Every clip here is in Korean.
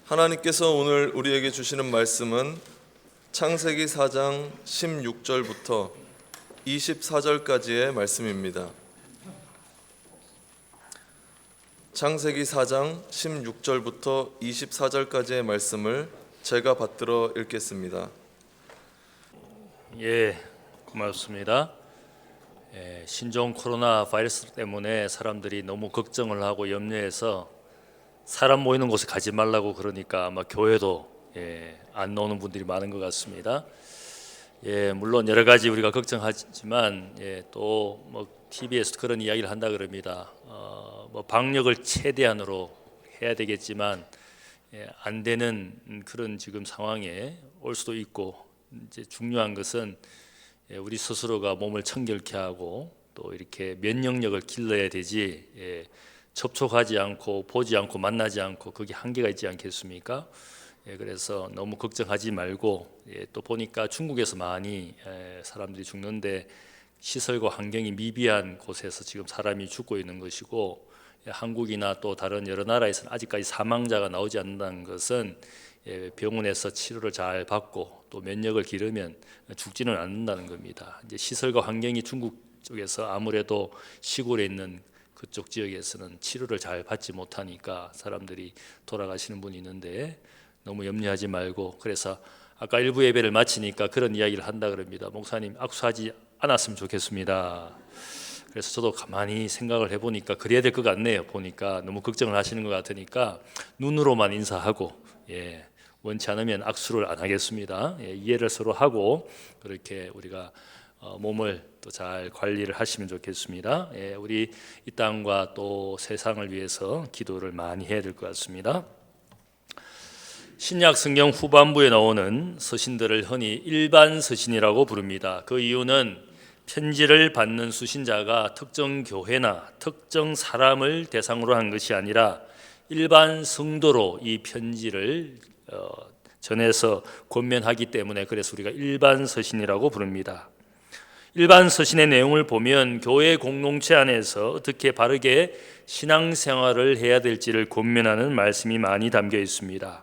하나님께서 오늘 우리에게 주시는 말씀은 창세기 4장 16절부터 24절까지의 말씀입니다. 창세기 4장 16절부터 24절까지의 말씀을 제가 받들어 읽겠습니다. 고맙습니다. 신종 코로나 바이러스 때문에 사람들이 너무 걱정을 하고 염려해서 사람 모이는 곳에 가지 말라고 그러니까 아마 교회도 안 나오는 분들이 많은 것 같습니다. 물론 여러 가지 우리가 걱정하지만 또 TV에서 그런 이야기를 한다 그럽니다. 방역을 최대한으로 해야 되겠지만 안 되는 그런 지금 상황에 올 수도 있고, 이제 중요한 것은 우리 스스로가 몸을 청결케 하고 또 이렇게 면역력을 길러야 되지, 접촉하지 않고 보지 않고 만나지 않고 그게 한계가 있지 않겠습니까? 그래서 너무 걱정하지 말고, 또 보니까 중국에서 많이 사람들이 죽는데 시설과 환경이 미비한 곳에서 지금 사람이 죽고 있는 것이고, 한국이나 또 다른 여러 나라에서는 아직까지 사망자가 나오지 않는다는 것은 병원에서 치료를 잘 받고 또 면역을 기르면 죽지는 않는다는 겁니다. 이제 시설과 환경이 중국 쪽에서 아무래도 시골에 있는 그쪽 지역에서는 치료를 잘 받지 못하니까 사람들이 돌아가시는 분이 있는데 너무 염려하지 말고, 그래서 아까 일부 예배를 마치니까 그런 이야기를 한다 그럽니다. 목사님, 악수하지 않았으면 좋겠습니다. 그래서 저도 가만히 생각을 해보니까 그래야 될 것 같네요. 보니까 너무 걱정을 하시는 것 같으니까 눈으로만 인사하고, 원치 않으면 악수를 안 하겠습니다. 이해를 서로 하고 그렇게 우리가 몸을 또 잘 관리를 하시면 좋겠습니다. 우리 이 땅과 또 세상을 위해서 기도를 많이 해야 될 것 같습니다. 신약 성경 후반부에 나오는 서신들을 흔히 일반 서신이라고 부릅니다. 그 이유는 편지를 받는 수신자가 특정 교회나 특정 사람을 대상으로 한 것이 아니라 일반 성도로 이 편지를 전해서 권면하기 때문에, 그래서 우리가 일반 서신이라고 부릅니다. 일반 서신의 내용을 보면 교회 공동체 안에서 어떻게 바르게 신앙생활을 해야 될지를 권면하는 말씀이 많이 담겨 있습니다.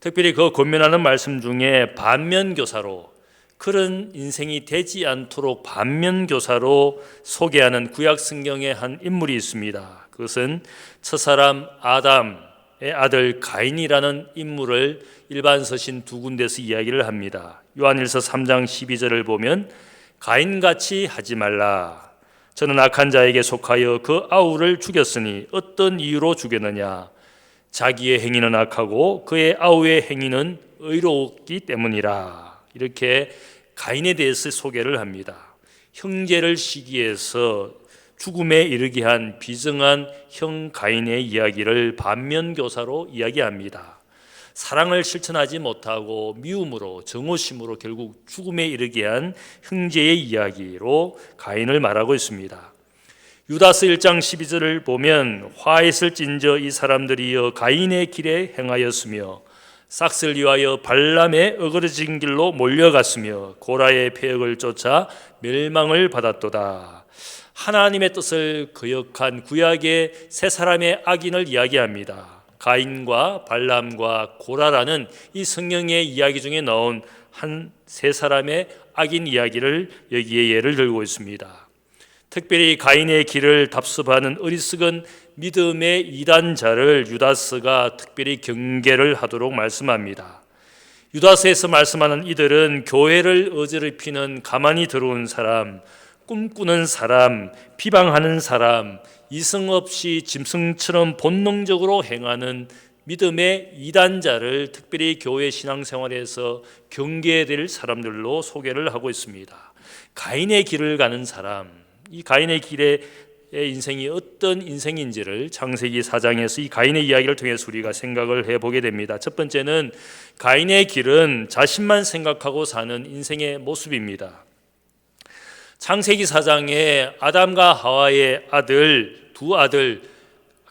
특별히 그 권면하는 말씀 중에 반면교사로, 그런 인생이 되지 않도록 반면교사로 소개하는 구약 성경의 한 인물이 있습니다. 그것은 첫사람 아담의 아들 가인이라는 인물을 일반 서신 두 군데서 이야기를 합니다. 요한일서 3장 12절을 보면 가인같이 하지 말라. 저는 악한 자에게 속하여 그 아우를 죽였으니 어떤 이유로 죽였느냐. 자기의 행위는 악하고 그의 아우의 행위는 의롭기 때문이라. 이렇게 가인에 대해서 소개를 합니다. 형제를 시기해서 죽음에 이르게 한 비정한 형 가인의 이야기를 반면교사로 이야기합니다. 사랑을 실천하지 못하고 미움으로, 정오심으로 결국 죽음에 이르게 한 형제의 이야기로 가인을 말하고 있습니다. 유다서 1장 12절을 보면 화했을진저 이 사람들이여 가인의 길에 행하였으며 싹을 위하여 발람의 어그러진 길로 몰려갔으며 고라의 폐역을 쫓아 멸망을 받았도다. 하나님의 뜻을 거역한 구약의 세 사람의 악인을 이야기합니다. 가인과 발람과 고라라는 이 성경의 이야기 중에 나온 한 세 사람의 악인 이야기를 여기에 예를 들고 있습니다. 특별히 가인의 길을 답습하는 어리석은 믿음의 이단자를 유다서가 특별히 경계를 하도록 말씀합니다. 유다서에서 말씀하는 이들은 교회를 어지럽히는 가만히 들어온 사람, 꿈꾸는 사람, 비방하는 사람, 이성 없이 짐승처럼 본능적으로 행하는 믿음의 이단자를 특별히 교회 신앙생활에서 경계해야 될 사람들로 소개를 하고 있습니다. 가인의 길을 가는 사람, 이 가인의 길의 인생이 어떤 인생인지를 창세기 4장에서 이 가인의 이야기를 통해서 우리가 생각을 해보게 됩니다. 첫 번째는 가인의 길은 자신만 생각하고 사는 인생의 모습입니다. 창세기 4장에 아담과 하와의 두 아들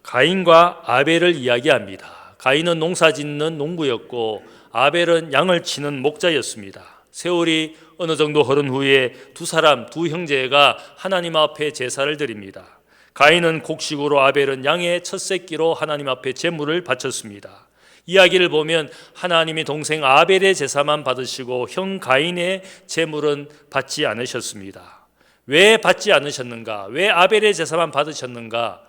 가인과 아벨을 이야기합니다. 가인은 농사짓는 농부였고 아벨은 양을 치는 목자였습니다. 세월이 어느 정도 흐른 후에 두 형제가 하나님 앞에 제사를 드립니다. 가인은 곡식으로, 아벨은 양의 첫 새끼로 하나님 앞에 제물을 바쳤습니다. 이야기를 보면 하나님이 동생 아벨의 제사만 받으시고 형 가인의 제물은 받지 않으셨습니다. 왜 받지 않으셨는가? 왜 아벨의 제사만 받으셨는가?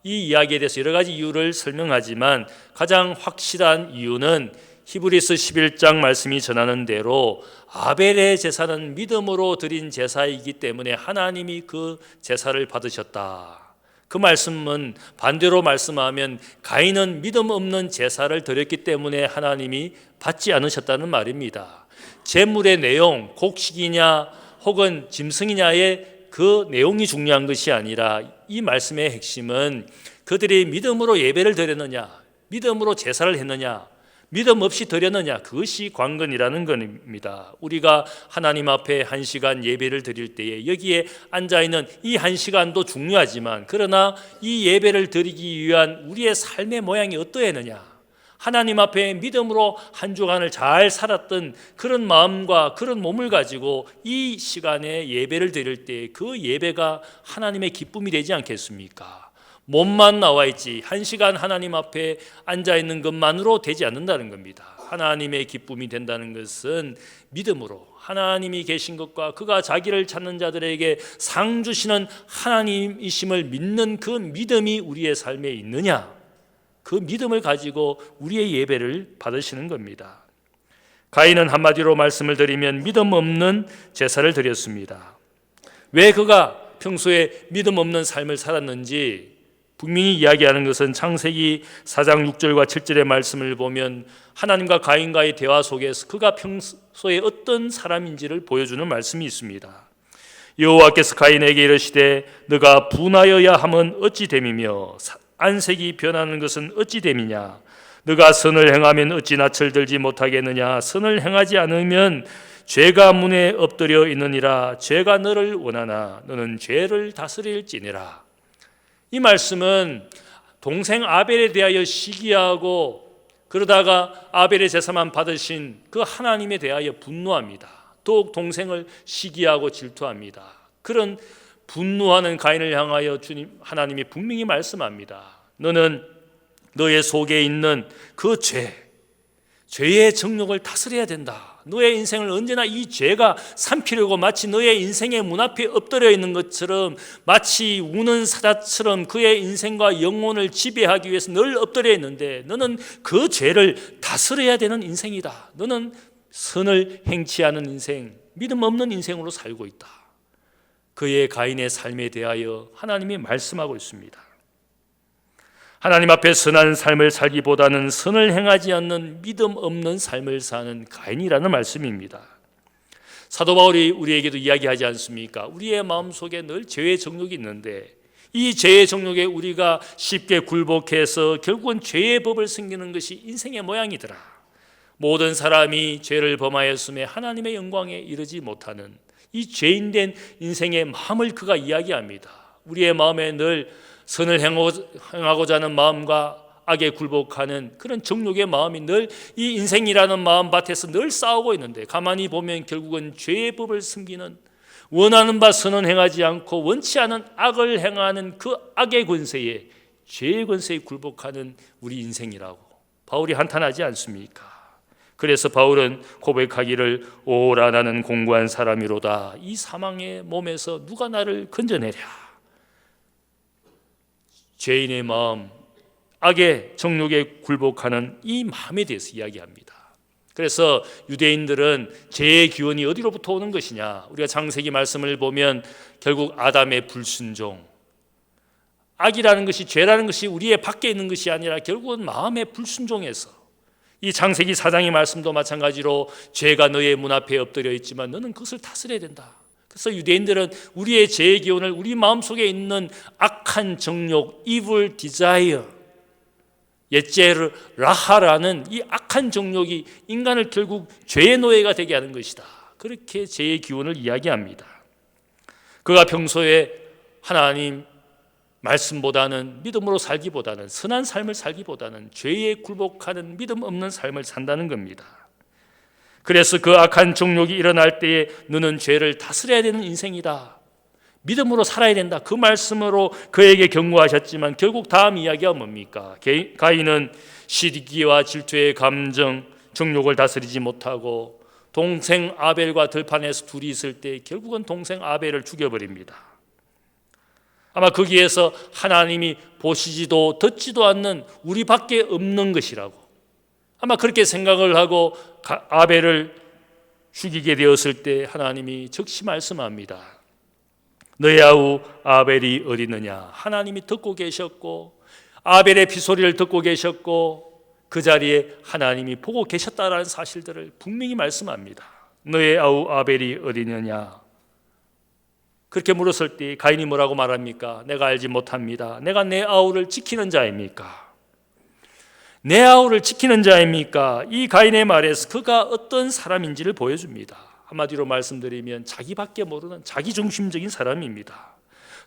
이 이야기에 대해서 여러 가지 이유를 설명하지만 가장 확실한 이유는 히브리서 11장 말씀이 전하는 대로 아벨의 제사는 믿음으로 드린 제사이기 때문에 하나님이 그 제사를 받으셨다. 그 말씀은 반대로 말씀하면 가인은 믿음 없는 제사를 드렸기 때문에 하나님이 받지 않으셨다는 말입니다. 제물의 내용, 곡식이냐 혹은 짐승이냐의 그 내용이 중요한 것이 아니라 이 말씀의 핵심은 그들이 믿음으로 예배를 드렸느냐, 믿음으로 제사를 했느냐, 믿음 없이 드렸느냐, 그것이 관건이라는 겁니다. 우리가 하나님 앞에 1시간 예배를 드릴 때에 여기에 앉아있는 이 1시간도 중요하지만 그러나 이 예배를 드리기 위한 우리의 삶의 모양이 어떠했느냐, 하나님 앞에 믿음으로 한 주간을 잘 살았던 그런 마음과 그런 몸을 가지고 이 시간에 예배를 드릴 때 그 예배가 하나님의 기쁨이 되지 않겠습니까? 몸만 나와 있지 1시간 하나님 앞에 앉아있는 것만으로 되지 않는다는 겁니다. 하나님의 기쁨이 된다는 것은 믿음으로 하나님이 계신 것과 그가 자기를 찾는 자들에게 상 주시는 하나님이심을 믿는 그 믿음이 우리의 삶에 있느냐, 그 믿음을 가지고 우리의 예배를 받으시는 겁니다. 가인은 한마디로 말씀을 드리면 믿음 없는 제사를 드렸습니다. 왜 그가 평소에 믿음 없는 삶을 살았는지 분명히 이야기하는 것은 창세기 4장 6절과 7절의 말씀을 보면 하나님과 가인과의 대화 속에서 그가 평소에 어떤 사람인지를 보여주는 말씀이 있습니다. 여호와께서 가인에게 이르시되 너가 분하여야 함은 어찌 됨이며 안색이 변하는 것은 어찌 됨이냐, 너가 선을 행하면 어찌 낯을 들지 못하겠느냐, 선을 행하지 않으면 죄가 문에 엎드려 있느니라, 죄가 너를 원하나 너는 죄를 다스릴지니라. 이 말씀은 동생 아벨에 대하여 시기하고 그러다가 아벨의 제사만 받으신 그 하나님에 대하여 분노합니다. 더욱 동생을 시기하고 질투합니다. 그런 분노하는 가인을 향하여 주님 하나님이 분명히 말씀합니다. 너는 너의 속에 있는 그 죄의 정욕을 다스려야 된다. 너의 인생을 언제나 이 죄가 삼키려고 마치 너의 인생의 문 앞에 엎드려 있는 것처럼, 마치 우는 사자처럼 그의 인생과 영혼을 지배하기 위해서 늘 엎드려 있는데 너는 그 죄를 다스려야 되는 인생이다. 너는 선을 행치 않은 인생, 믿음 없는 인생으로 살고 있다. 그의 가인의 삶에 대하여 하나님이 말씀하고 있습니다. 하나님 앞에 선한 삶을 살기보다는 선을 행하지 않는 믿음 없는 삶을 사는 가인이라는 말씀입니다. 사도 바울이 우리에게도 이야기하지 않습니까? 우리의 마음속에 늘 죄의 정욕이 있는데 이 죄의 정욕에 우리가 쉽게 굴복해서 결국은 죄의 법을 숨기는 것이 인생의 모양이더라. 모든 사람이 죄를 범하였음에 하나님의 영광에 이르지 못하는 이 죄인된 인생의 마음을 그가 이야기합니다. 우리의 마음에 늘 선을 행하고자 하는 마음과 악에 굴복하는 그런 정욕의 마음이 늘 이 인생이라는 마음밭에서 늘 싸우고 있는데, 가만히 보면 결국은 죄의 법을 숨기는, 원하는 바 선은 행하지 않고 원치 않은 악을 행하는 그 악의 권세에, 죄의 권세에 굴복하는 우리 인생이라고 바울이 한탄하지 않습니까? 그래서 바울은 고백하기를 오라 나는 공고한 사람이로다. 이 사망의 몸에서 누가 나를 건져내랴. 죄인의 마음, 악의 정욕에 굴복하는 이 마음에 대해서 이야기합니다. 그래서 유대인들은 죄의 기원이 어디로부터 오는 것이냐, 우리가 창세기 말씀을 보면 결국 아담의 불순종, 악이라는 것이, 죄라는 것이 우리의 밖에 있는 것이 아니라 결국은 마음의 불순종에서, 이 창세기 4장의 말씀도 마찬가지로 죄가 너의 문 앞에 엎드려 있지만 너는 그것을 다스려야 된다. 그래서 유대인들은 우리의 죄의 기원을 우리 마음속에 있는 악한 정욕, evil desire, 예제르 라하라는 이 악한 정욕이 인간을 결국 죄의 노예가 되게 하는 것이다. 그렇게 죄의 기원을 이야기합니다. 그가 평소에 하나님 말씀보다는, 믿음으로 살기보다는, 선한 삶을 살기보다는 죄에 굴복하는 믿음 없는 삶을 산다는 겁니다. 그래서 그 악한 정욕이 일어날 때에 너는 죄를 다스려야 되는 인생이다. 믿음으로 살아야 된다. 그 말씀으로 그에게 경고하셨지만 결국 다음 이야기가 뭡니까? 가인은 시기와 질투의 감정, 정욕을 다스리지 못하고 동생 아벨과 들판에서 둘이 있을 때 결국은 동생 아벨을 죽여버립니다. 아마 거기에서 하나님이 보시지도 듣지도 않는 우리밖에 없는 것이라고 아마 그렇게 생각을 하고 아벨을 죽이게 되었을 때 하나님이 즉시 말씀합니다. 너의 아우 아벨이 어디 있느냐? 하나님이 듣고 계셨고 아벨의 피소리를 듣고 계셨고 그 자리에 하나님이 보고 계셨다라는 사실들을 분명히 말씀합니다. 너의 아우 아벨이 어디 있느냐? 그렇게 물었을 때 가인이 뭐라고 말합니까? 내가 알지 못합니다. 내가 내 아우를 지키는 자입니까? 내 아우를 지키는 자입니까? 이 가인의 말에서 그가 어떤 사람인지를 보여줍니다. 한마디로 말씀드리면 자기밖에 모르는 자기중심적인 사람입니다.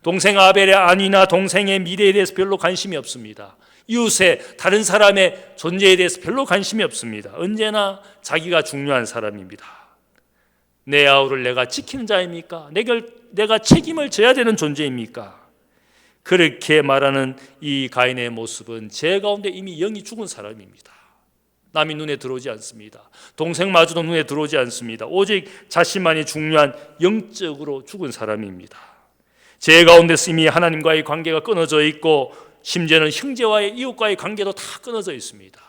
동생 아벨의 안위나 동생의 미래에 대해서 별로 관심이 없습니다. 이웃의 다른 사람의 존재에 대해서 별로 관심이 없습니다. 언제나 자기가 중요한 사람입니다. 내 아우를 내가 지키는 자입니까? 내가 책임을 져야 되는 존재입니까? 그렇게 말하는 이 가인의 모습은 제 가운데 이미 영이 죽은 사람입니다. 남이 눈에 들어오지 않습니다. 동생마저도 눈에 들어오지 않습니다. 오직 자신만이 중요한 영적으로 죽은 사람입니다. 제 가운데 이미 하나님과의 관계가 끊어져 있고 심지어는 형제와의 이웃과의 관계도 다 끊어져 있습니다.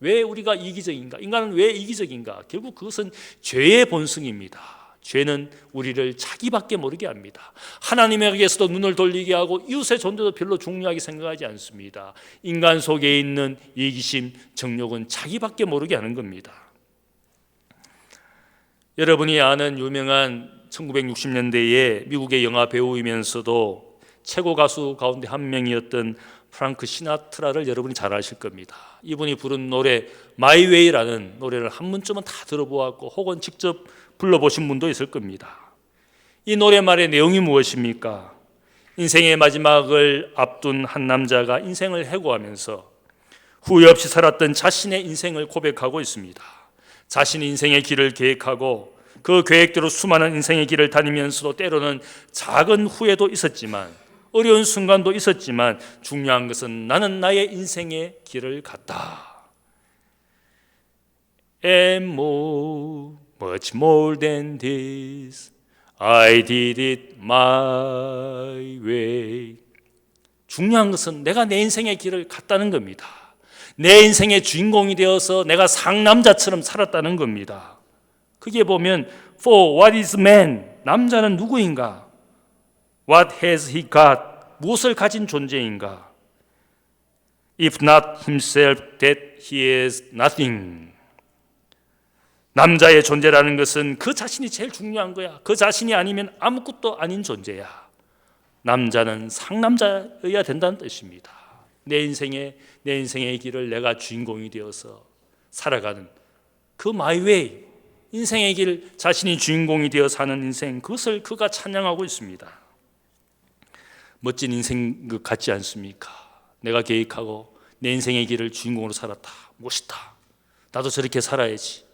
왜 우리가 이기적인가? 인간은 왜 이기적인가? 결국 그것은 죄의 본성입니다. 죄는 우리를 자기밖에 모르게 합니다. 하나님에게서도 눈을 돌리게 하고 이웃의 존재도 별로 중요하게 생각하지 않습니다. 인간 속에 있는 이기심, 정욕은 자기밖에 모르게 하는 겁니다. 여러분이 아는 유명한 1960년대에 미국의 영화 배우이면서도 최고 가수 가운데 한 명이었던 프랑크 시나트라를 여러분이 잘 아실 겁니다. 이분이 부른 노래 My Way라는 노래를 한 번쯤은 다 들어보았고 혹은 직접 불러보신 분도 있을 겁니다. 이 노래말의 내용이 무엇입니까? 인생의 마지막을 앞둔 한 남자가 인생을 해고하면서 후회 없이 살았던 자신의 인생을 고백하고 있습니다. 자신의 인생의 길을 계획하고 그 계획대로 수많은 인생의 길을 다니면서도 때로는 작은 후회도 있었지만 어려운 순간도 있었지만 중요한 것은 나는 나의 인생의 길을 갔다. And more, much more than this, I did it my way. 중요한 것은 내가 내 인생의 길을 갔다는 겁니다. 내 인생의 주인공이 되어서 내가 상남자처럼 살았다는 겁니다. 그게 보면 For what is man? 남자는 누구인가? What has he got? 무엇을 가진 존재인가? If not himself, that he is nothing. 남자의 존재라는 것은 그 자신이 제일 중요한 거야. 그 자신이 아니면 아무것도 아닌 존재야. 남자는 상남자여야 된다는 뜻입니다. 내 인생의 길을 내가 주인공이 되어서 살아가는 그 my way, 인생의 길 자신이 주인공이 되어 사는 인생, 그것을 그가 찬양하고 있습니다. 멋진 인생 같지 않습니까? 내가 계획하고 내 인생의 길을 주인공으로 살았다. 멋있다. 나도 저렇게 살아야지.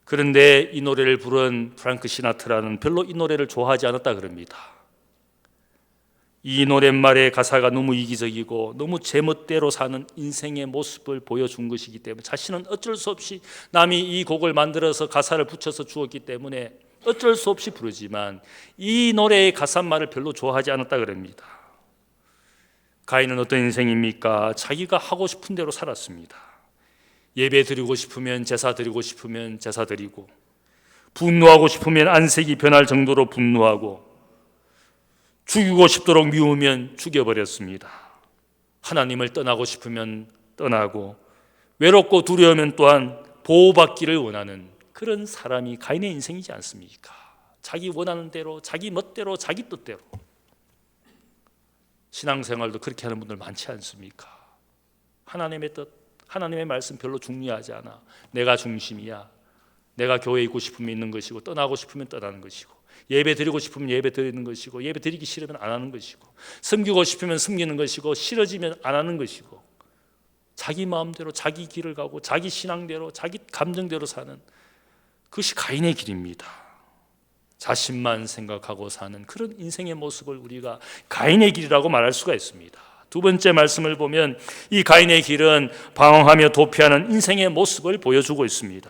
그런데 이 노래를 부른 프랑크 시나트라는 별로 이 노래를 좋아하지 않았다 그럽니다. 이 노랫말의 가사가 너무 이기적이고 너무 제멋대로 사는 인생의 모습을 보여준 것이기 때문에 자신은 어쩔 수 없이 남이 이 곡을 만들어서 가사를 붙여서 주었기 때문에 어쩔 수 없이 부르지만 이 노래의 가사말을 별로 좋아하지 않았다 그럽니다. 가인은 어떤 인생입니까? 자기가 하고 싶은 대로 살았습니다. 예배 드리고 싶으면 제사 드리고 싶으면 제사 드리고, 분노하고 싶으면 안색이 변할 정도로 분노하고, 죽이고 싶도록 미우면 죽여버렸습니다. 하나님을 떠나고 싶으면 떠나고, 외롭고 두려우면 또한 보호받기를 원하는 그런 사람이 가인의 인생이지 않습니까? 자기 원하는 대로, 자기 멋대로, 자기 뜻대로. 신앙생활도 그렇게 하는 분들 많지 않습니까? 하나님의 뜻, 하나님의 말씀 별로 중요하지 않아. 내가 중심이야. 내가 교회에 있고 싶으면 있는 것이고, 떠나고 싶으면 떠나는 것이고, 예배 드리고 싶으면 예배 드리는 것이고, 예배 드리기 싫으면 안 하는 것이고, 섬기고 싶으면 섬기는 것이고, 싫어지면 안 하는 것이고, 자기 마음대로 자기 길을 가고 자기 신앙대로 자기 감정대로 사는 그것이 가인의 길입니다. 자신만 생각하고 사는 그런 인생의 모습을 우리가 가인의 길이라고 말할 수가 있습니다. 두 번째 말씀을 보면 이 가인의 길은 방황하며 도피하는 인생의 모습을 보여주고 있습니다.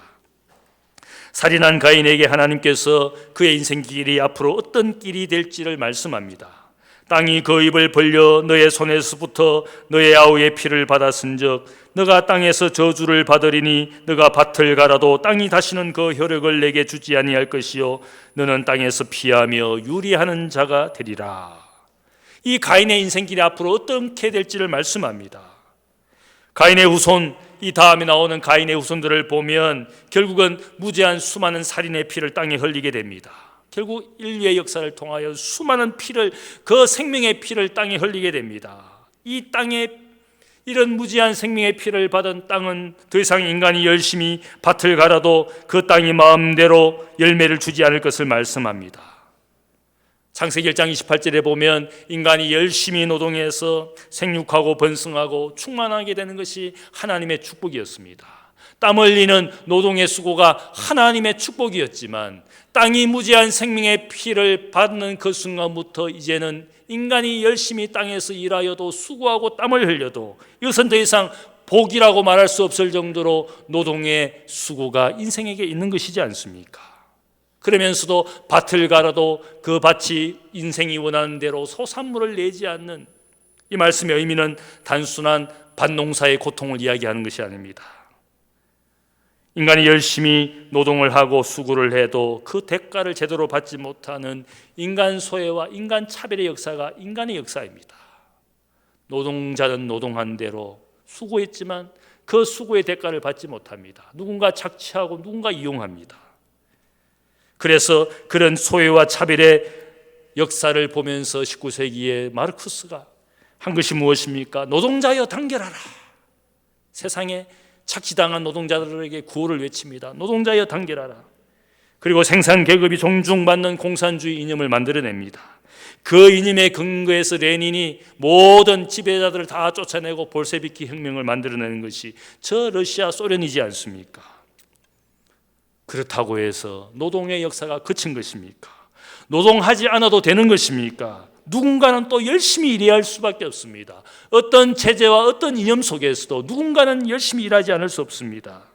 살인한 가인에게 하나님께서 그의 인생 길이 앞으로 어떤 길이 될지를 말씀합니다. 땅이 그 입을 벌려 너의 손에서부터 너의 아우의 피를 받았은즉 너가 땅에서 저주를 받으리니 너가 밭을 갈아도 땅이 다시는 그 혈육을 내게 주지 아니할 것이요 너는 땅에서 피하며 유리하는 자가 되리라. 이 가인의 인생길이 앞으로 어떻게 될지를 말씀합니다. 가인의 후손, 이 다음에 나오는 가인의 후손들을 보면 결국은 무제한 수많은 살인의 피를 땅에 흘리게 됩니다. 결국 인류의 역사를 통하여 수많은 피를, 그 생명의 피를 땅에 흘리게 됩니다. 이 땅에 이런 무지한 생명의 피를 받은 땅은 더 이상 인간이 열심히 밭을 갈아도 그 땅이 마음대로 열매를 주지 않을 것을 말씀합니다. 창세기 1장 28절에 보면 인간이 열심히 노동해서 생육하고 번성하고 충만하게 되는 것이 하나님의 축복이었습니다. 땀 흘리는 노동의 수고가 하나님의 축복이었지만 땅이 무제한 생명의 피를 받는 그 순간부터 이제는 인간이 열심히 땅에서 일하여도 수고하고 땀을 흘려도 이것은 더 이상 복이라고 말할 수 없을 정도로 노동의 수고가 인생에게 있는 것이지 않습니까? 그러면서도 밭을 갈아도 그 밭이 인생이 원하는 대로 소산물을 내지 않는, 이 말씀의 의미는 단순한 밭농사의 고통을 이야기하는 것이 아닙니다. 인간이 열심히 노동을 하고 수고를 해도 그 대가를 제대로 받지 못하는 인간 소외와 인간 차별의 역사가 인간의 역사입니다. 노동자는 노동한 대로 수고했지만 그 수고의 대가를 받지 못합니다. 누군가 착취하고 누군가 이용합니다. 그래서 그런 소외와 차별의 역사를 보면서 19세기에 마르크스가 한 것이 무엇입니까? 노동자여 단결하라. 세상에 착취당한 노동자들에게 구호를 외칩니다. 노동자여 단결하라. 그리고 생산계급이 존중받는 공산주의 이념을 만들어냅니다. 그 이념의 근거에서 레닌이 모든 지배자들을 다 쫓아내고 볼셰비키 혁명을 만들어내는 것이 저 러시아 소련이지 않습니까? 그렇다고 해서 노동의 역사가 그친 것입니까? 노동하지 않아도 되는 것입니까? 누군가는 또 열심히 일해야 할 수밖에 없습니다. 어떤 체제와 어떤 이념 속에서도 누군가는 열심히 일하지 않을 수 없습니다.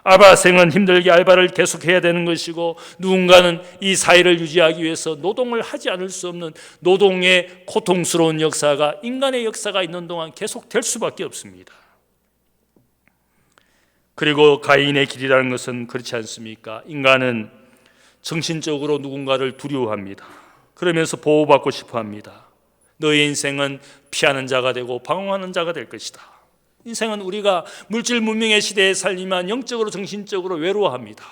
알바생은 힘들게 알바를 계속해야 되는 것이고 누군가는 이 사회를 유지하기 위해서 노동을 하지 않을 수 없는 노동의 고통스러운 역사가 인간의 역사가 있는 동안 계속될 수밖에 없습니다. 그리고 가인의 길이라는 것은 그렇지 않습니까? 인간은 정신적으로 누군가를 두려워합니다. 그러면서 보호받고 싶어합니다. 너의 인생은 피하는 자가 되고 방황하는 자가 될 것이다. 인생은 우리가 물질 문명의 시대에 살지만 영적으로 정신적으로 외로워합니다.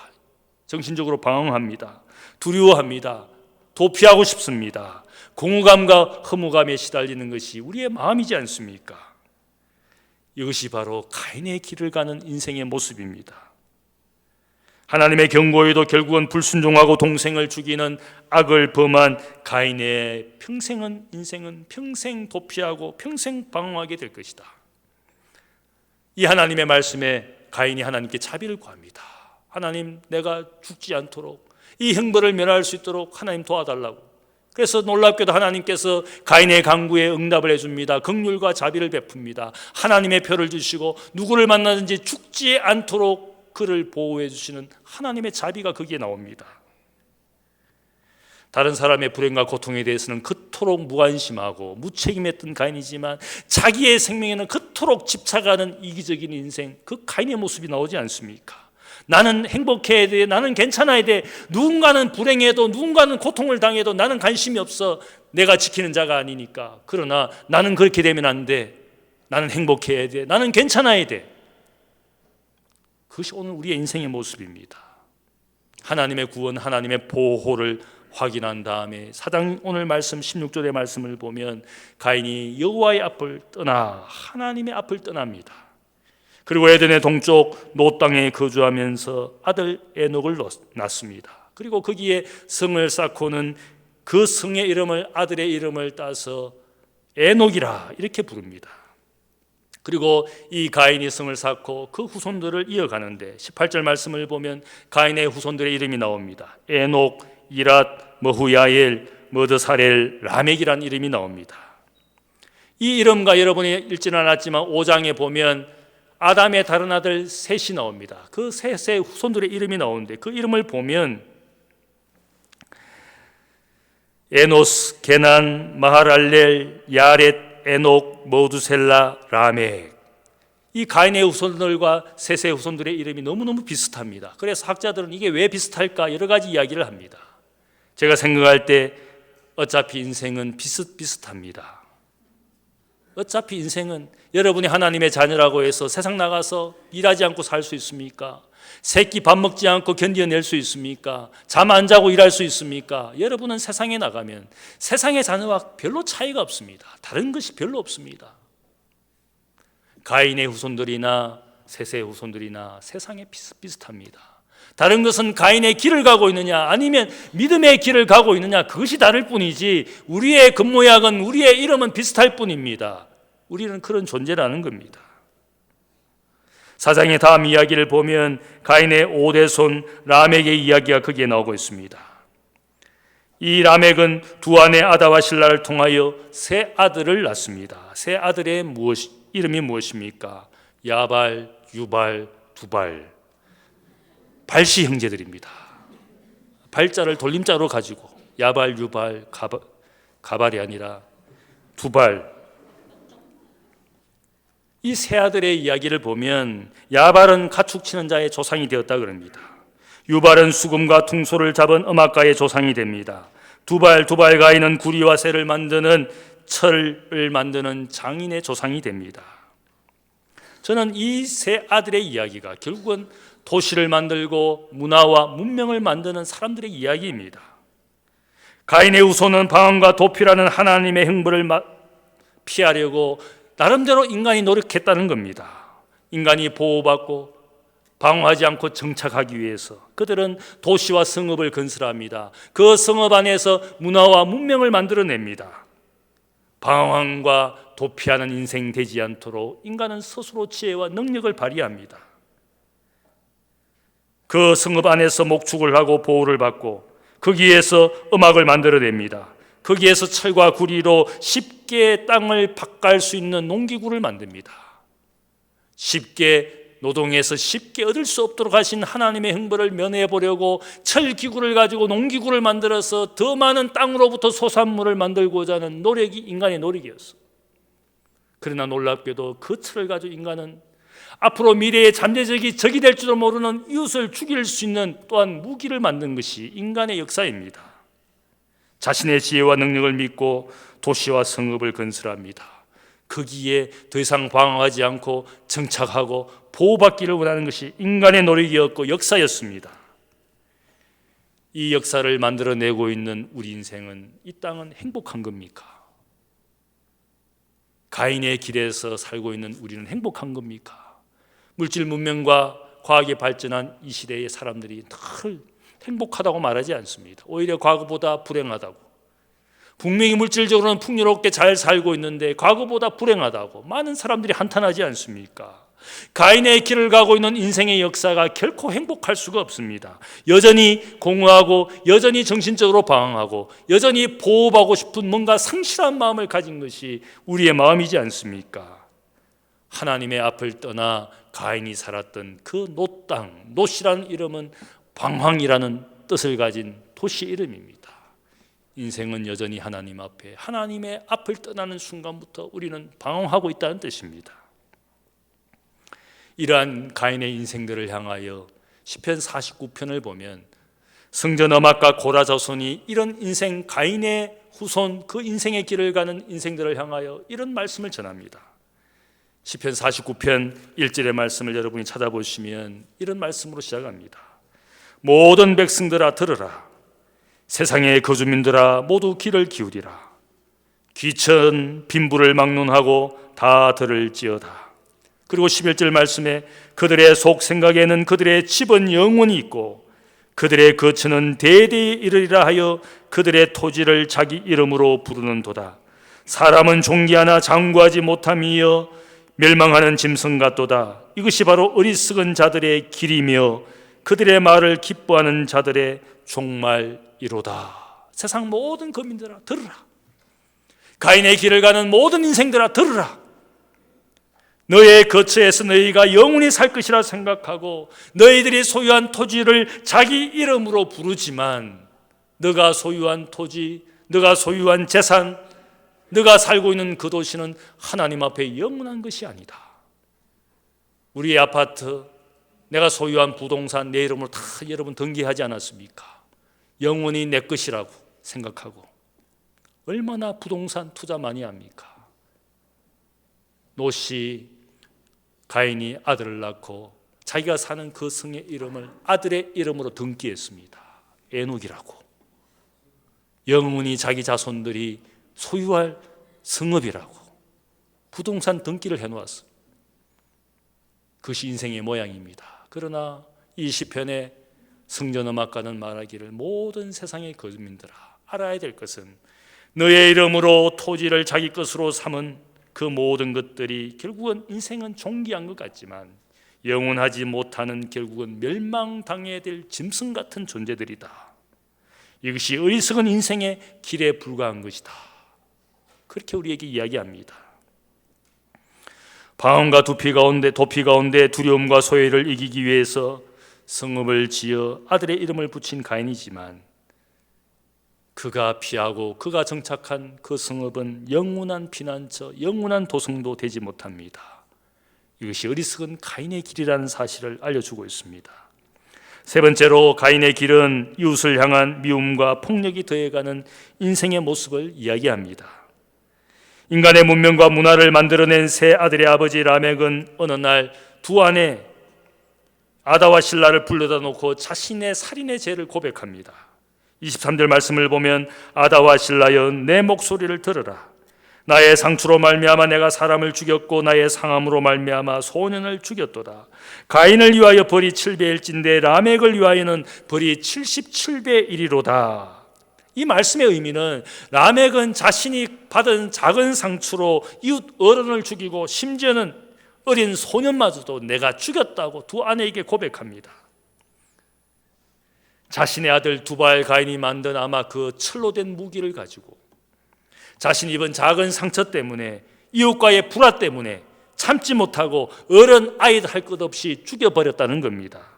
정신적으로 방황합니다. 두려워합니다. 도피하고 싶습니다. 공허감과 허무감에 시달리는 것이 우리의 마음이지 않습니까? 이것이 바로 가인의 길을 가는 인생의 모습입니다. 하나님의 경고에도 결국은 불순종하고 동생을 죽이는 악을 범한 가인의 인생은 평생 도피하고 평생 방황하게 될 것이다. 이 하나님의 말씀에 가인이 하나님께 자비를 구합니다. 하나님, 내가 죽지 않도록 이 형벌을 면할 수 있도록 하나님 도와달라고. 그래서 놀랍게도 하나님께서 가인의 간구에 응답을 해줍니다. 긍휼과 자비를 베풉니다. 하나님의 표를 주시고 누구를 만나든지 죽지 않도록 그를 보호해 주시는 하나님의 자비가 거기에 나옵니다. 다른 사람의 불행과 고통에 대해서는 그토록 무관심하고 무책임했던 가인이지만 자기의 생명에는 그토록 집착하는 이기적인 인생, 그 가인의 모습이 나오지 않습니까? 나는 행복해야 돼, 나는 괜찮아야 돼, 누군가는 불행해도 누군가는 고통을 당해도 나는 관심이 없어, 내가 지키는 자가 아니니까. 그러나 나는 그렇게 되면 안 돼, 나는 행복해야 돼, 나는 괜찮아야 돼. 그것이 오늘 우리의 인생의 모습입니다. 하나님의 구원, 하나님의 보호를 확인한 다음에 오늘 말씀 16절의 말씀을 보면 가인이 여호와의 앞을 떠나 하나님의 앞을 떠납니다. 그리고 에덴의 동쪽 노 땅에 거주하면서 아들 에녹을 낳습니다. 그리고 거기에 성을 쌓고는 그 성의 이름을, 아들의 이름을 따서 에녹이라 이렇게 부릅니다. 그리고 이 가인이 성을 쌓고 그 후손들을 이어가는데 18절 말씀을 보면 가인의 후손들의 이름이 나옵니다. 에녹, 이랏, 머후야엘, 머드사렐, 라멕이라는 이름이 나옵니다. 이 이름과 여러분이 읽지는 않았지만 5장에 보면 아담의 다른 아들 셋이 나옵니다. 그 셋의 후손들의 이름이 나오는데 그 이름을 보면 에노스, 게난, 마하랄렐, 야렛, 에녹, 머두셀라, 라멕. 이 가인의 후손들과 셋의 후손들의 이름이 너무너무 비슷합니다. 그래서 학자들은 이게 왜 비슷할까 여러 가지 이야기를 합니다. 제가 생각할 때 어차피 인생은 비슷비슷합니다. 어차피 인생은 여러분이 하나님의 자녀라고 해서 세상 나가서 일하지 않고 살 수 있습니까? 새끼 밥 먹지 않고 견뎌낼 수 있습니까? 잠 안 자고 일할 수 있습니까? 여러분은 세상에 나가면 세상의 자녀와 별로 차이가 없습니다. 다른 것이 별로 없습니다. 가인의 후손들이나 셋의 후손들이나 세상에 비슷비슷합니다. 다른 것은 가인의 길을 가고 있느냐 아니면 믿음의 길을 가고 있느냐 그것이 다를 뿐이지 우리의 겉모양은 우리의 이름은 비슷할 뿐입니다. 우리는 그런 존재라는 겁니다. 사장의 다음 이야기를 보면 가인의 5대손 라멕의 이야기가 거기에 나오고 있습니다. 이 라멕은 두 아내 아다와 실라를 통하여 세 아들을 낳습니다. 세 아들의 이름이 무엇입니까? 야발, 유발, 두발. 발시 형제들입니다. 발자를 돌림자로 가지고 야발, 유발, 가발이 아니라 두발. 이 세 아들의 이야기를 보면 야발은 가축 치는 자의 조상이 되었다 그럽니다. 유발은 수금과 퉁소를 잡은 음악가의 조상이 됩니다. 두발 가인은 구리와 쇠를 만드는 철을 만드는 장인의 조상이 됩니다. 저는 이 세 아들의 이야기가 결국은 도시를 만들고 문화와 문명을 만드는 사람들의 이야기입니다. 가인의 후손은 방황과 도피라는 하나님의 형벌을 피하려고 나름대로 인간이 노력했다는 겁니다. 인간이 보호받고 방황하지 않고 정착하기 위해서 그들은 도시와 성읍을 건설합니다. 그 성읍 안에서 문화와 문명을 만들어냅니다. 방황과 도피하는 인생 되지 않도록 인간은 스스로 지혜와 능력을 발휘합니다. 그 성읍 안에서 목축을 하고 보호를 받고 거기에서 음악을 만들어냅니다. 거기에서 철과 구리로 쉽게 땅을 밭갈 수 있는 농기구를 만듭니다. 쉽게 노동해서 쉽게 얻을 수 없도록 하신 하나님의 형벌을 면해 보려고 철기구를 가지고 농기구를 만들어서 더 많은 땅으로부터 소산물을 만들고자 하는 노력이 인간의 노력이었어. 그러나 놀랍게도 그 철을 가지고 인간은 앞으로 미래의 잠재적이 적이 될 줄도 모르는 이웃을 죽일 수 있는 또한 무기를 만든 것이 인간의 역사입니다. 자신의 지혜와 능력을 믿고 도시와 성읍을 건설합니다. 거기에 더 이상 방황하지 않고 정착하고 보호받기를 원하는 것이 인간의 노력이었고 역사였습니다. 이 역사를 만들어내고 있는 우리 인생은 이 땅은 행복한 겁니까? 가인의 길에서 살고 있는 우리는 행복한 겁니까? 물질 문명과 과학이 발전한 이 시대의 사람들이 늘 행복하다고 말하지 않습니다. 오히려 과거보다 불행하다고. 분명히 물질적으로는 풍요롭게 잘 살고 있는데 과거보다 불행하다고 많은 사람들이 한탄하지 않습니까? 가인의 길을 가고 있는 인생의 역사가 결코 행복할 수가 없습니다. 여전히 공허하고 여전히 정신적으로 방황하고 여전히 보호하고 싶은 뭔가 상실한 마음을 가진 것이 우리의 마음이지 않습니까? 하나님의 앞을 떠나 가인이 살았던 그 놋 땅, 놋이라는 이름은 방황이라는 뜻을 가진 도시 이름입니다. 인생은 여전히 하나님 앞에 하나님의 앞을 떠나는 순간부터 우리는 방황하고 있다는 뜻입니다. 이러한 가인의 인생들을 향하여 시편 49편을 보면 성전 음악가 고라 자손이 이런 인생 가인의 후손 그 인생의 길을 가는 인생들을 향하여 이런 말씀을 전합니다. 시편 49편 1절의 말씀을 여러분이 찾아보시면 이런 말씀으로 시작합니다. 모든 백성들아 들으라. 세상의 거주민들아 모두 귀를 기울이라. 귀천 빈부를 막론하고 다 들을지어다. 그리고 11절 말씀에 그들의 속 생각에는 그들의 집은 영원히 있고 그들의 거처는 대대에 이르리라 하여 그들의 토지를 자기 이름으로 부르는도다. 사람은 존귀하나 장구하지 못함이여 멸망하는 짐승 같도다. 이것이 바로 어리석은 자들의 길이며 그들의 말을 기뻐하는 자들의 종말이로다. 세상 모든 거민들아 들으라. 가인의 길을 가는 모든 인생들아 들으라. 너의 거처에서 너희가 영원히 살 것이라 생각하고 너희들이 소유한 토지를 자기 이름으로 부르지만 너가 소유한 토지, 너가 소유한 재산, 너가 살고 있는 그 도시는 하나님 앞에 영원한 것이 아니다. 우리의 아파트, 내가 소유한 부동산 내 이름으로 다 여러분 등기하지 않았습니까? 영원히 내 것이라고 생각하고 얼마나 부동산 투자 많이 합니까? 노시 가인이 아들을 낳고 자기가 사는 그 성의 이름을 아들의 이름으로 등기했습니다. 에녹이라고. 영원히 자기 자손들이 소유할 성읍이라고 부동산 등기를 해놓았습니다. 그것이 인생의 모양입니다. 그러나 이 시편의 성전음악가는 말하기를 모든 세상의 거민들아 알아야 될 것은 너의 이름으로 토지를 자기 것으로 삼은 그 모든 것들이 결국은 인생은 존귀한 것 같지만 영원하지 못하는 결국은 멸망당해야 될 짐승 같은 존재들이다. 이것이 어리석은 인생의 길에 불과한 것이다. 그렇게 우리에게 이야기합니다. 방언과 도피 가운데 두려움과 소외를 이기기 위해서 성읍을 지어 아들의 이름을 붙인 가인이지만 그가 피하고 그가 정착한 그 성읍은 영원한 피난처, 영원한 도성도 되지 못합니다. 이것이 어리석은 가인의 길이라는 사실을 알려주고 있습니다. 세 번째로 가인의 길은 이웃을 향한 미움과 폭력이 더해가는 인생의 모습을 이야기합니다. 인간의 문명과 문화를 만들어낸 세 아들의 아버지 라멕은 어느 날 두 아내 아다와 실라를 불러다 놓고 자신의 살인의 죄를 고백합니다. 23절 말씀을 보면 아다와 실라여 내 목소리를 들으라. 나의 상추로 말미암아 내가 사람을 죽였고 나의 상함으로 말미암아 소년을 죽였도다. 가인을 위하여 벌이 7배일진데 라멕을 위하여는 벌이 77배 일이로다. 이 말씀의 의미는 라멕은 자신이 받은 작은 상추로 이웃 어른을 죽이고 심지어는 어린 소년마저도 내가 죽였다고 두 아내에게 고백합니다. 자신의 아들 두발 가인이 만든 아마 그 철로 된 무기를 가지고 자신이 입은 작은 상처 때문에 이웃과의 불화 때문에 참지 못하고 어른 아이들 할 것 없이 죽여버렸다는 겁니다.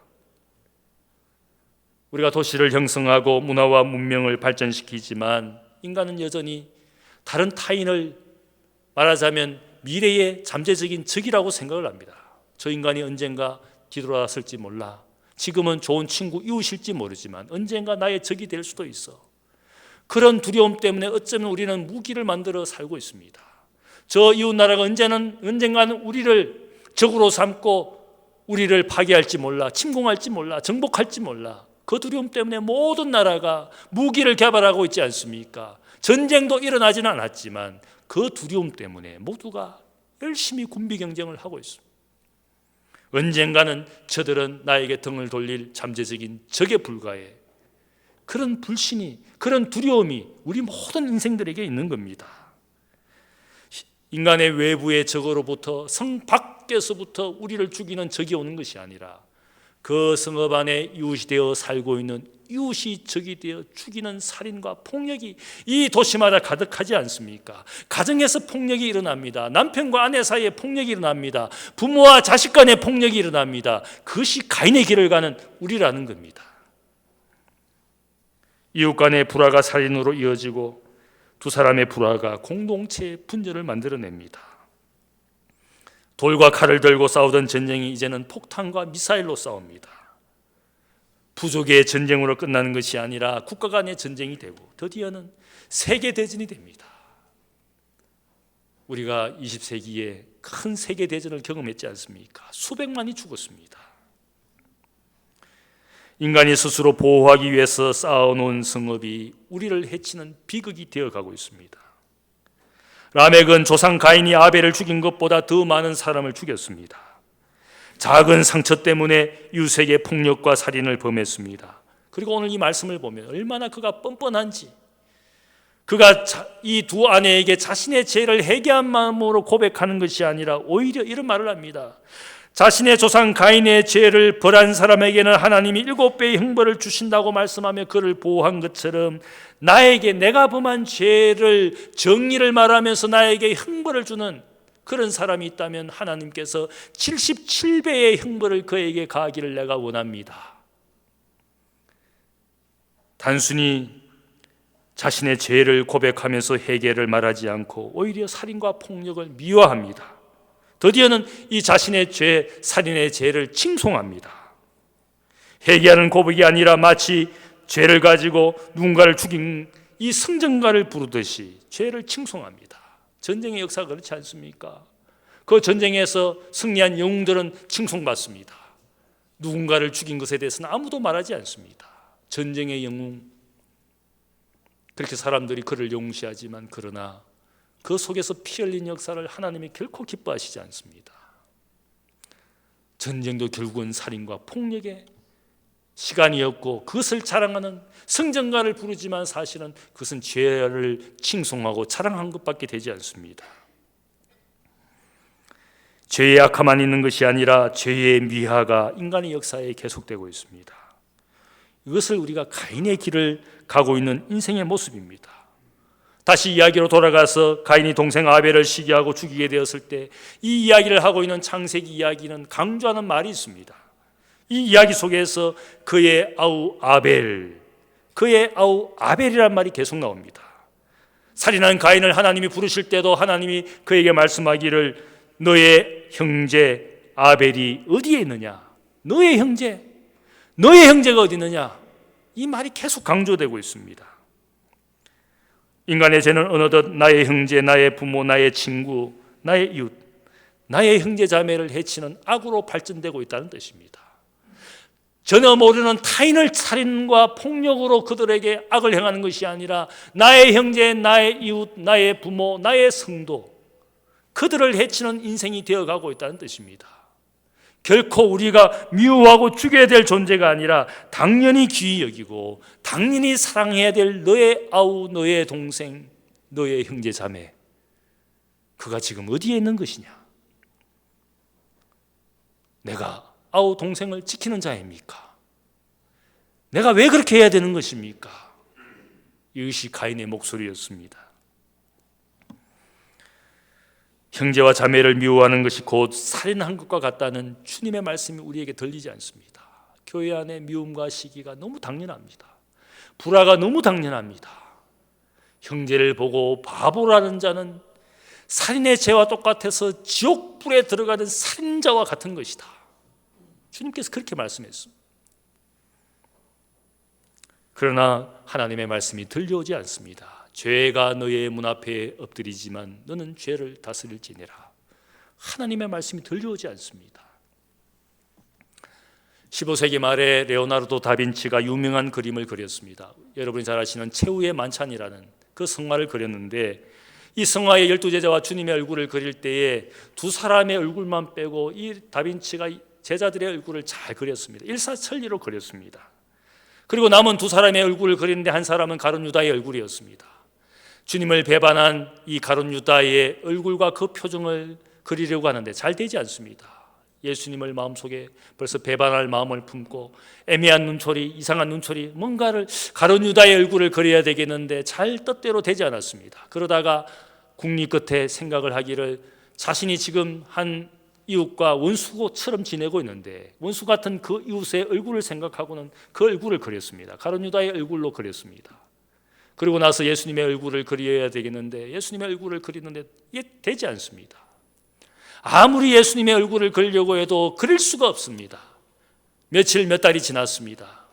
우리가 도시를 형성하고 문화와 문명을 발전시키지만 인간은 여전히 다른 타인을 말하자면 미래의 잠재적인 적이라고 생각을 합니다. 저 인간이 언젠가 뒤돌아왔을지 몰라. 지금은 좋은 친구 이웃일지 모르지만 언젠가 나의 적이 될 수도 있어. 그런 두려움 때문에 어쩌면 우리는 무기를 만들어 살고 있습니다. 저 이웃 나라가 언젠가는 우리를 적으로 삼고 우리를 파괴할지 몰라, 침공할지 몰라, 정복할지 몰라. 그 두려움 때문에 모든 나라가 무기를 개발하고 있지 않습니까? 전쟁도 일어나지는 않았지만 그 두려움 때문에 모두가 열심히 군비 경쟁을 하고 있습니다. 언젠가는 저들은 나에게 등을 돌릴 잠재적인 적에 불과해. 그런 불신이, 그런 두려움이 우리 모든 인생들에게 있는 겁니다. 인간의 외부의 적으로부터 성 밖에서부터 우리를 죽이는 적이 오는 것이 아니라 그 성읍 안에 이웃이 되어 살고 있는 이웃이 적이 되어 죽이는 살인과 폭력이 이 도시마다 가득하지 않습니까? 가정에서 폭력이 일어납니다. 남편과 아내 사이에 폭력이 일어납니다. 부모와 자식 간의 폭력이 일어납니다. 그것이 가인의 길을 가는 우리라는 겁니다. 이웃 간의 불화가 살인으로 이어지고 두 사람의 불화가 공동체의 분열을 만들어냅니다. 돌과 칼을 들고 싸우던 전쟁이 이제는 폭탄과 미사일로 싸웁니다. 부족의 전쟁으로 끝나는 것이 아니라 국가 간의 전쟁이 되고 드디어는 세계대전이 됩니다. 우리가 20세기에 큰 세계대전을 경험했지 않습니까? 수백만이 죽었습니다. 인간이 스스로 보호하기 위해서 쌓아놓은 성읍이 우리를 해치는 비극이 되어가고 있습니다. 라멕은 조상 가인이 아벨을 죽인 것보다 더 많은 사람을 죽였습니다. 작은 상처 때문에 이웃에게 폭력과 살인을 범했습니다. 그리고 오늘 이 말씀을 보면 얼마나 그가 뻔뻔한지, 그가 이 두 아내에게 자신의 죄를 회개한 마음으로 고백하는 것이 아니라 오히려 이런 말을 합니다. 자신의 조상 가인의 죄를 벌한 사람에게는 하나님이 7배의 형벌을 주신다고 말씀하며 그를 보호한 것처럼 나에게 내가 범한 죄를 정의를 말하면서 나에게 형벌을 주는 그런 사람이 있다면 하나님께서 77배의 형벌을 그에게 가하기를 내가 원합니다. 단순히 자신의 죄를 고백하면서 회개를 말하지 않고 오히려 살인과 폭력을 미워합니다. 드디어는 이 자신의 죄, 살인의 죄를 칭송합니다. 회개하는 고백이 아니라 마치 죄를 가지고 누군가를 죽인 이 승전가를 부르듯이 죄를 칭송합니다. 전쟁의 역사가 그렇지 않습니까? 그 전쟁에서 승리한 영웅들은 칭송받습니다. 누군가를 죽인 것에 대해서는 아무도 말하지 않습니다. 전쟁의 영웅, 그렇게 사람들이 그를 용시하지만 그러나 그 속에서 피 흘린 역사를 하나님이 결코 기뻐하시지 않습니다. 전쟁도 결국은 살인과 폭력의 시간이었고 그것을 자랑하는 승전가를 부르지만 사실은 그것은 죄를 칭송하고 자랑한 것밖에 되지 않습니다. 죄의 악함만 있는 것이 아니라 죄의 미화가 인간의 역사에 계속되고 있습니다. 이것을 우리가 가인의 길을 가고 있는 인생의 모습입니다. 다시 이야기로 돌아가서 가인이 동생 아벨을 시기하고 죽이게 되었을 때 이 이야기를 하고 있는 창세기 이야기는 강조하는 말이 있습니다. 이 이야기 속에서 그의 아우 아벨이란 말이 계속 나옵니다. 살인한 가인을 하나님이 부르실 때도 하나님이 그에게 말씀하기를 너의 형제 아벨이 어디에 있느냐? 너의 형제가 어디 있느냐? 이 말이 계속 강조되고 있습니다. 인간의 죄는 어느덧 나의 형제, 나의 부모, 나의 친구, 나의 이웃, 나의 형제 자매를 해치는 악으로 발전되고 있다는 뜻입니다. 전혀 모르는 타인을 살인과 폭력으로 그들에게 악을 행하는 것이 아니라 나의 형제, 나의 이웃, 나의 부모, 나의 성도, 그들을 해치는 인생이 되어가고 있다는 뜻입니다. 결코 우리가 미워하고 죽여야 될 존재가 아니라 당연히 귀히 여기고 당연히 사랑해야 될 너의 아우, 너의 동생, 너의 형제 자매, 그가 지금 어디에 있는 것이냐? 내가 아우 동생을 지키는 자입니까? 내가 왜 그렇게 해야 되는 것입니까? 이것이 가인의 목소리였습니다. 형제와 자매를 미워하는 것이 곧 살인한 것과 같다는 주님의 말씀이 우리에게 들리지 않습니다. 교회 안에 미움과 시기가 너무 당연합니다. 불화가 너무 당연합니다. 형제를 보고 바보라는 자는 살인의 죄와 똑같아서 지옥불에 들어가는 살인자와 같은 것이다. 주님께서 그렇게 말씀했습니다. 그러나 하나님의 말씀이 들려오지 않습니다. 죄가 너의 문 앞에 엎드리지만 너는 죄를 다스릴지니라. 하나님의 말씀이 들려오지 않습니다. 15세기 말에 레오나르도 다빈치가 유명한 그림을 그렸습니다. 여러분이 잘 아시는 최후의 만찬이라는 그 성화를 그렸는데 이 성화의 12제자와 주님의 얼굴을 그릴 때에 두 사람의 얼굴만 빼고 이 다빈치가 제자들의 얼굴을 잘 그렸습니다. 일사천리로 그렸습니다. 그리고 남은 두 사람의 얼굴을 그리는데 한 사람은 가룟 유다의 얼굴이었습니다. 주님을 배반한 이 가룟 유다의 얼굴과 그 표정을 그리려고 하는데 잘 되지 않습니다. 예수님을 마음속에 벌써 배반할 마음을 품고 애매한 눈초리, 이상한 눈초리, 뭔가를 가룟 유다의 얼굴을 그려야 되겠는데 잘 뜻대로 되지 않았습니다. 그러다가 국리 끝에 생각을 하기를 자신이 지금 한 이웃과 원수처럼 지내고 있는데 원수 같은 그 이웃의 얼굴을 생각하고는 그 얼굴을 그렸습니다. 가룟 유다의 얼굴로 그렸습니다. 그리고 나서 예수님의 얼굴을 그려야 되겠는데 예수님의 얼굴을 그리는데 이게 되지 않습니다. 아무리 예수님의 얼굴을 그리려고 해도 그릴 수가 없습니다. 며칠 몇 달이 지났습니다.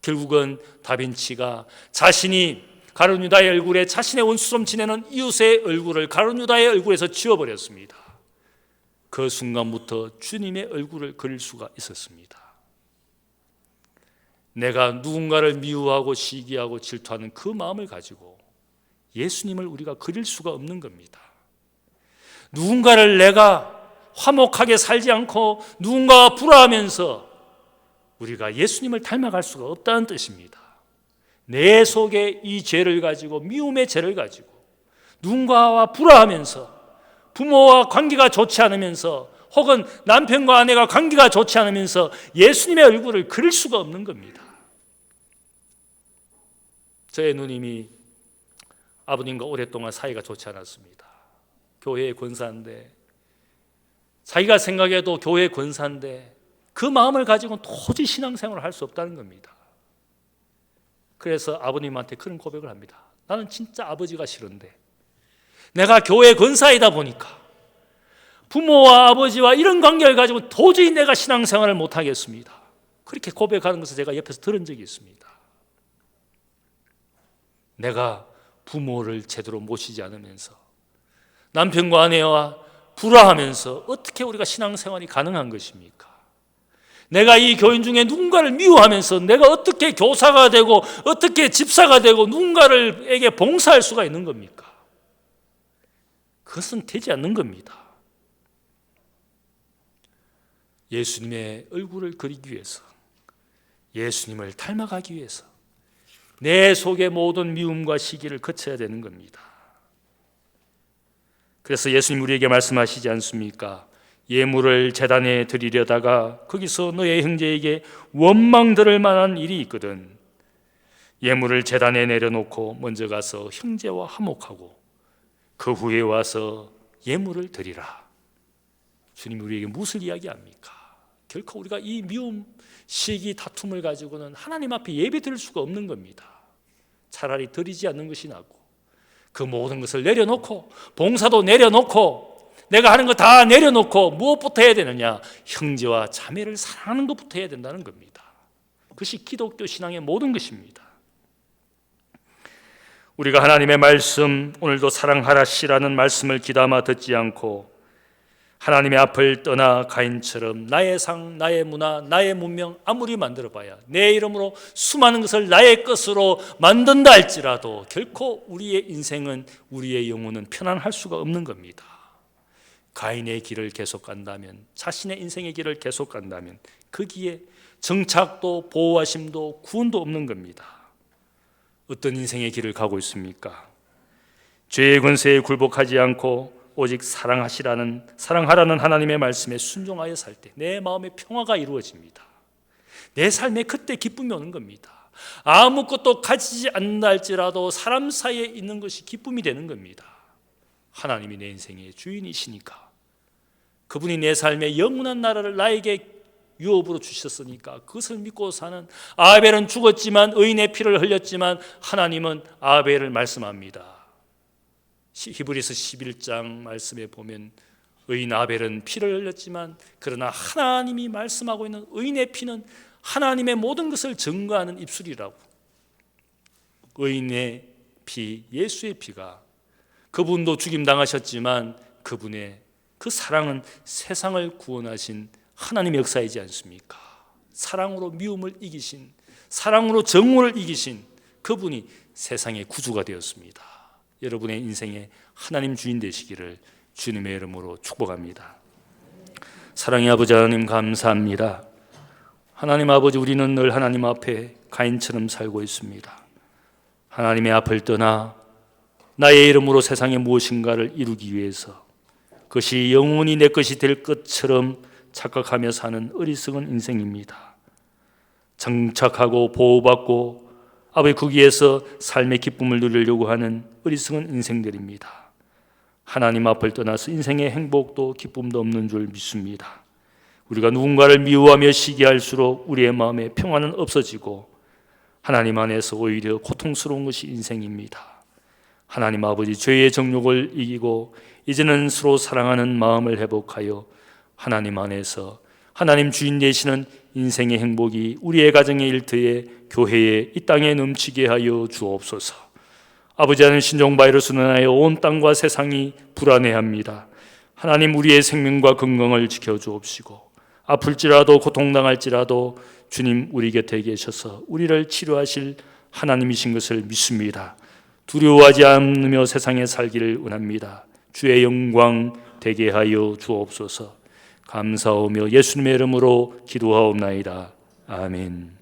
결국은 다빈치가 자신이 가룟 유다의 얼굴에 자신의 원수처럼 지내는 이웃의 얼굴을 가룟 유다의 얼굴에서 지워버렸습니다. 그 순간부터 주님의 얼굴을 그릴 수가 있었습니다. 내가 누군가를 미워하고 시기하고 질투하는 그 마음을 가지고 예수님을 우리가 그릴 수가 없는 겁니다. 누군가를 내가 화목하게 살지 않고 누군가와 불화하면서 우리가 예수님을 닮아갈 수가 없다는 뜻입니다. 내 속에 이 죄를 가지고 미움의 죄를 가지고 누군가와 불화하면서 부모와 관계가 좋지 않으면서 혹은 남편과 아내가 관계가 좋지 않으면서 예수님의 얼굴을 그릴 수가 없는 겁니다. 저의 누님이 아버님과 오랫동안 사이가 좋지 않았습니다. 교회의 권사인데, 자기가 생각해도 교회의 권사인데 그 마음을 가지고는 도저히 신앙생활을 할 수 없다는 겁니다. 그래서 아버님한테 그런 고백을 합니다. 나는 진짜 아버지가 싫은데 내가 교회 권사이다 보니까 부모와 아버지와 이런 관계를 가지고 도저히 내가 신앙생활을 못하겠습니다. 그렇게 고백하는 것을 제가 옆에서 들은 적이 있습니다. 내가 부모를 제대로 모시지 않으면서 남편과 아내와 불화하면서 어떻게 우리가 신앙생활이 가능한 것입니까? 내가 이 교인 중에 누군가를 미워하면서 내가 어떻게 교사가 되고 어떻게 집사가 되고 누군가에게 봉사할 수가 있는 겁니까? 그것은 되지 않는 겁니다. 예수님의 얼굴을 그리기 위해서, 예수님을 닮아가기 위해서 내 속의 모든 미움과 시기를 거쳐야 되는 겁니다. 그래서 예수님 우리에게 말씀하시지 않습니까? 예물을 제단에 드리려다가 거기서 너의 형제에게 원망 들을 만한 일이 있거든 예물을 제단에 내려놓고 먼저 가서 형제와 화목하고 그 후에 와서 예물을 드리라. 주님 우리에게 무엇을 이야기합니까? 결코 우리가 이 미움, 시기, 다툼을 가지고는 하나님 앞에 예배 드릴 수가 없는 겁니다. 차라리 드리지 않는 것이 낫고 그 모든 것을 내려놓고 봉사도 내려놓고 내가 하는 거 다 내려놓고 무엇부터 해야 되느냐? 형제와 자매를 사랑하는 것부터 해야 된다는 겁니다. 그것이 기독교 신앙의 모든 것입니다. 우리가 하나님의 말씀, 오늘도 사랑하라시라는 말씀을 귀담아 듣지 않고 하나님의 앞을 떠나 가인처럼 나의 상, 나의 문화, 나의 문명 아무리 만들어봐야 내 이름으로 수많은 것을 나의 것으로 만든다 할지라도 결코 우리의 인생은, 우리의 영혼은 편안할 수가 없는 겁니다. 가인의 길을 계속 간다면, 자신의 인생의 길을 계속 간다면 거기에 정착도 보호하심도 구원도 없는 겁니다. 어떤 인생의 길을 가고 있습니까? 죄의 권세에 굴복하지 않고 오직 사랑하라는 하나님의 말씀에 순종하여 살 때 내 마음의 평화가 이루어집니다. 내 삶에 그때 기쁨이 오는 겁니다. 아무것도 가지지 않는다 할지라도 사람 사이에 있는 것이 기쁨이 되는 겁니다. 하나님이 내 인생의 주인이시니까, 그분이 내 삶의 영원한 나라를 나에게 유업으로 주셨으니까 그것을 믿고 사는, 아벨은 죽었지만 의인의 피를 흘렸지만 하나님은 아벨을 말씀합니다. 히브리서 11장 말씀에 보면 의인 아벨은 피를 흘렸지만 그러나 하나님이 말씀하고 있는 의인의 피는 하나님의 모든 것을 증거하는 입술이라고. 의인의 피, 예수의 피가, 그분도 죽임당하셨지만 그분의 그 사랑은 세상을 구원하신 하나님의 역사이지 않습니까? 사랑으로 미움을 이기신, 사랑으로 정오를 이기신 그분이 세상의 구주가 되었습니다. 여러분의 인생에 하나님 주인 되시기를 주님의 이름으로 축복합니다. 사랑의 아버지 하나님 감사합니다. 하나님 아버지, 우리는 늘 하나님 앞에 가인처럼 살고 있습니다. 하나님의 앞을 떠나 나의 이름으로 세상에 무엇인가를 이루기 위해서 그것이 영원히 내 것이 될 것처럼 착각하며 사는 어리석은 인생입니다. 정착하고 보호받고 아버지 거기에서 삶의 기쁨을 누리려고 하는 어리석은 인생들입니다. 하나님 앞을 떠나서 인생의 행복도 기쁨도 없는 줄 믿습니다. 우리가 누군가를 미워하며 시기할수록 우리의 마음에 평안은 없어지고 하나님 안에서 오히려 고통스러운 것이 인생입니다. 하나님 아버지, 죄의 정욕을 이기고 이제는 서로 사랑하는 마음을 회복하여 하나님 안에서 하나님 주인 되시는 인생의 행복이 우리의 가정의 일터에, 교회에, 이 땅에 넘치게 하여 주옵소서. 아버지 하나님, 신종 바이러스로 인하여 온 땅과 세상이 불안해합니다. 하나님, 우리의 생명과 건강을 지켜주옵시고 아플지라도 고통당할지라도 주님 우리 곁에 계셔서 우리를 치료하실 하나님이신 것을 믿습니다. 두려워하지 않으며 세상에 살기를 원합니다. 주의 영광 되게 하여 주옵소서. 감사하며 예수님의 이름으로 기도하옵나이다. 아멘.